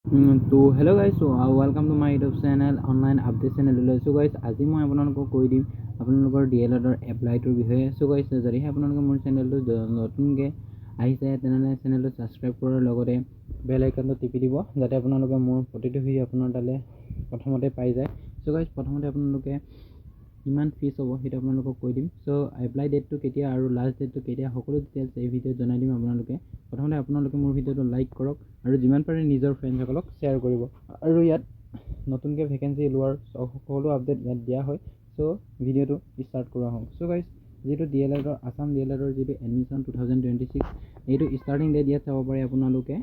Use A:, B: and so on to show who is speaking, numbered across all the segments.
A: তো hello' guys, welcome to my YouTube channel online update চেনেললৈ। So' guys, আজি মই আপোনালোকক কৈ দিম আপোনালোকৰ DLEDৰ এপ্লাইটোৰ বিষয়ে। চ' গাইজ, যদিহে আপোনালোকে মোৰ চেনেলটো নতুনকৈ আহিছে তেনেহ'লে চেনেলটো ছাবস্ক্ৰাইব কৰাৰ লগতে বেল আইকনটো টিপি দিব, যাতে আপোনালোকে মোৰ প্ৰতিটো ভিডিঅ' আপোনাৰ তালৈ প্ৰথমতে পাই যায়। চ' গাইজ, প্ৰথমতে আপোনালোকে কিমান ফিজ হ'ব সেইটো আপোনালোকক কৈ দিম। চ' এপ্লাই ডেটটো কেতিয়া আৰু লাষ্ট ডেটটো কেতিয়া সকলো ডিটেইলছ এই ভিডিঅ'ত জনাই দিম আপোনালোকে। প্ৰথমতে আপোনালোকে মোৰ ভিডিঅ'টো লাইক কৰক আৰু যিমান পাৰে নিজৰ ফ্ৰেণ্ডসকলক শ্বেয়াৰ কৰিব। আৰু ইয়াত নতুনকৈ ভেকেঞ্চি ওলোৱাৰ সকলো আপডেট ইয়াত দিয়া হয়। চ' ভিডিঅ'টো ষ্টাৰ্ট কৰা হওক। চ' গাইজ, যিটো DLEDৰ আছাম DLEDৰ যিটো এডমিশ্যন 2026 এইটো ষ্টাৰ্টিং ডেট ইয়াত চাব পাৰে আপোনালোকে।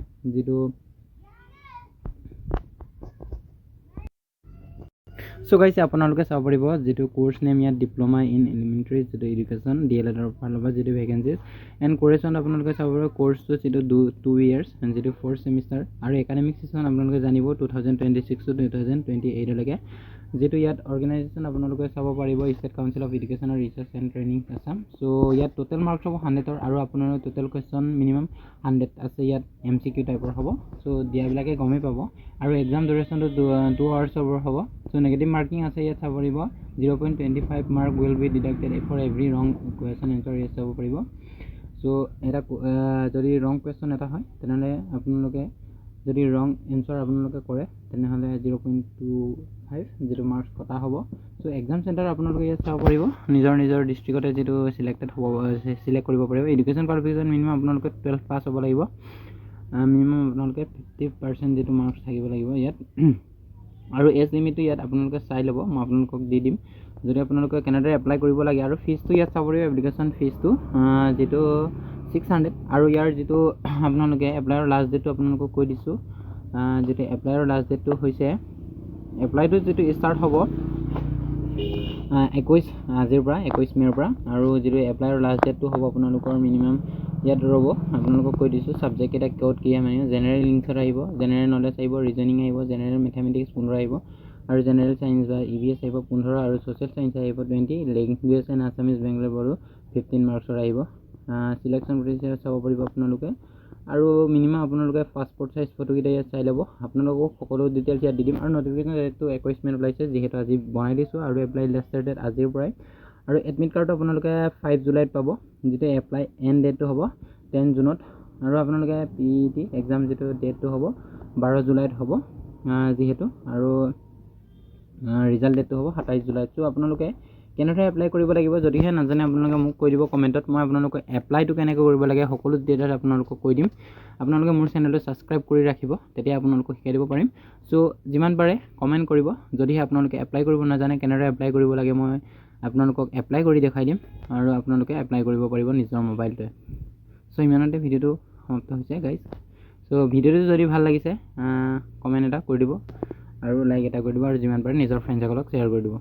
A: চ' গাইজ, আপোনালোকে চাব পাৰিব যিটো কোৰ্চ নেম ইয়াত ডিপ্ল'মা ইন এলিমেণ্টাৰী যিটো এডুকেশ্যন DLEDৰ ফালৰ পৰা যিটো ভেকেঞ্চিজ এণ্ড কোৰেশ্যন আপোনালোকে চাব পাৰিব কোৰ্চটো যিটো 2 years যিটো 4th চেমিষ্টাৰ আৰু একাডেমিক ছেশ্যন আপোনালোকে জানিব 2026 to 2028লৈকে। যিটো ইয়াত অৰ্গেনাইজেশ্যন আপোনালোকে চাব পাৰিব ষ্টেট কাউন্সিল অফ এডুকেশ্যন আৰু ৰিচাৰ্চ এণ্ড ট্ৰেইনিং আছাম। চ' ইয়াত টোটেল মাৰ্কছ হ'ব 100ৰ আৰু আপোনাৰ টোটেল কুৱেশ্যন মিনিমাম 100 আছে। ইয়াত MCQ টাইপৰ হ'ব। চ' দিয়াবিলাকে গমেই পাব। আৰু এক্সাম ডিউৰেশ্যনটো 2 hours হ'ব। চ' নেগেটিভ মাৰ্কিং আছে ইয়াত চাব পাৰিব 0.25 mark will be deducted for every wrong question answer ইয়াত চাব পাৰিব। চ' এটা যদি ৰং কুৱেশ্যন এটা হয় তেনেহ'লে আপোনালোকে যদি ৰং এনচাৰ আপোনালোকে কৰে তেনেহ'লে 0.25 যিটো মাৰ্কছ কটা হ'ব। চ' এক্সাম চেণ্টাৰ আপোনালোকে ইয়াত চাব পাৰিব নিজৰ ডিষ্ট্ৰিক্টতে যিটো চিলেক্ট কৰিব পাৰিব। এডুকেশ্যন কোৱালিফিকেশ্যন মিনিমাম আপোনালোকে 12 পাছ হ'ব লাগিব। মিনিমাম আপোনালোকে 50% যিটো মাৰ্কছ থাকিব লাগিব ইয়াত। আৰু এজ লিমিটটো ইয়াত আপোনালোকে চাই ল'ব, মই আপোনালোকক দি দিম যদি আপোনালোকে কেনেদৰে এপ্লাই কৰিব লাগে। আৰু ফিজটো ইয়াত চাব পাৰিব এপ্লিকেশ্যন ফিজটো যিটো 600 আৰু ইয়াৰ যিটো আপোনালোকে এপ্লাইৰ লাষ্ট ডেটটো আপোনালোকক কৈ দিছোঁ। যিটো এপ্লাইৰ লাষ্ট ডেটটো হৈছে এপ্লাইটো যিটো ষ্টাৰ্ট হ'ব 21 আজিৰ পৰা 21 মে'ৰ পৰা। আৰু যিটো এপ্লাইৰ লাষ্ট ডেটটো হ'ব আপোনালোকৰ মিনিমাম ইয়াত ৰ'ব আপোনালোকক কৈ দিছোঁ ছাবজেক্ট কেইটা ক'ত কি মানে জেনেৰেল ইংলিছত আহিব, জেনেৰেল নলেজ আহিব, ৰিজনিং আহিব, জেনেৰেল মেথামেটিক্স 15 আহিব আৰু জেনেৰেল চায়েন্স বা EVS আহিব 15 আৰু ছ'চিয়েল চায়েন্স আহিব 20, লেংগুৱেজ এণ্ড আছামিজ বেংগলী বড়ো 15 মাৰ্কছৰ আহিব। চিলেকশ্যন প্ৰচিডিউৰ চাব পাৰিব আপোনালোকে। আৰু মিনিমাম আপোনালোকে পাছপৰ্ট চাইজ ফটোকেইটা ইয়াত চাই ল'ব। আপোনালোকক সকলো ডিটেইলছ ইয়াত দি দিম। আৰু নটিফিকেশ্যন ডেটটো 21 মে'ত ওলাইছে, যিহেতু আজি বনাই দিছোঁ। আৰু এপ্লাই লাষ্ট ডেট আজিৰ পৰাই। আৰু এডমিট কাৰ্ডটো আপোনালোকে 5 জুলাইত পাব, যিটো এপ্লাই এণ্ড ডেটটো হ'ব 10 জুনত। আৰু আপোনালোকে PET এক্সাম যিটো ডেটটো হ'ব 12 জুলাইত হ'ব যিহেতু। আৰু ৰিজাল্ট ডেটটো হ'ব 27 জুলাইত। চ' আপোনালোকে কেনেদৰে এপ্লাই কৰিব লাগিব যদিহে নাজানে আপোনালোকে মোক কৈ দিব কমেণ্টত। মই আপোনালোকক এপ্লাইটো কেনেকৈ কৰিব লাগে সকলো ডিটেইলছ আপোনালোকক কৈ দিম। আপোনালোকে মোৰ চেনেলটো ছাবস্ক্ৰাইব কৰি ৰাখিব, তেতিয়া আপোনালোকক শিকাই দিব পাৰিম। চ' যিমান পাৰে কমেণ্ট কৰিব যদিহে আপোনালোকে এপ্লাই কৰিব নাজানে কেনেদৰে এপ্লাই কৰিব লাগে, মই আপোনালোকক এপ্লাই কৰি দেখাই দিম আৰু আপোনালোকে এপ্লাই কৰিব পাৰিব নিজৰ মোবাইলটোৱে। চ' ইমানতে ভিডিঅ'টো সমাপ্ত হৈছে গাইজ। চ' ভিডিঅ'টো যদি ভাল লাগিছে কমেণ্ট এটা কৰি দিব আৰু লাইক এটা কৰি দিব আৰু যিমান পাৰে নিজৰ ফ্ৰেণ্ডসকলক শ্বেয়াৰ কৰি দিব।